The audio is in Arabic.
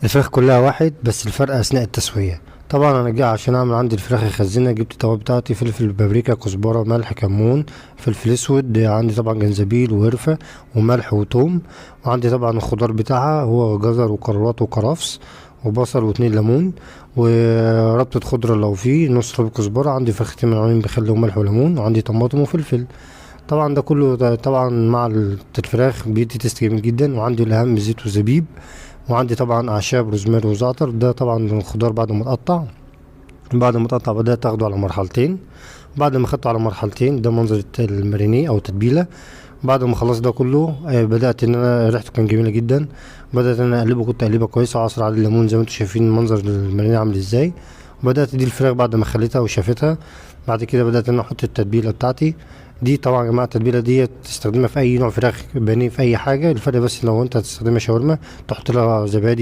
الفراخ كلها واحد، بس الفرق اثناء التسويه. طبعا انا جاي عشان اعمل عندي الفراخ اخزنها، جبت التوابل بتاعتي: فلفل، بابريكا، كزبره، ملح، كمون، فلفل اسود، عندي طبعا جنزبيل وقرفه وملح وثوم، وعندي طبعا الخضار بتاعها هو جزر وكرات وكرفس وبصل واتنين ليمون وربطة خضرة لو في نص ربع كزبرة، عندي فرختين منعومين بخل وملح وليمون، وعندي طماطم وفلفل. طبعا ده كله طبعا مع الفراخ بيدي تيست جميل جدا. وعندي الاهم زيت وزبيب، وعندي طبعا اعشاب روزماري وزعتر. ده طبعا الخضار بعد ما اتقطع، بدأت اخده على مرحلتين. بعد ما خدته على مرحلتين، ده منظر المارينيه او التتبيله. بعد ما خلص ده كله، بدأت ان انا ريحته كان جميله جدا. بدأت ان انا اقلبه، كنت اقلبه كويس، اعصر عليه الليمون زي ما انتم شايفين منظر المارينيه عامل ازاي. بدأت دي الفراخ بعد ما خليتها وشافتها. بعد كده بدأت ان انا احط التتبيله بتاعتي. دي طبعا يا جماعه التتبيله دي تستخدمها في اي نوع فراخ، بانيه، في اي حاجه. الفرق بس لو انت هتستخدمها شاورما تحط لها زبادي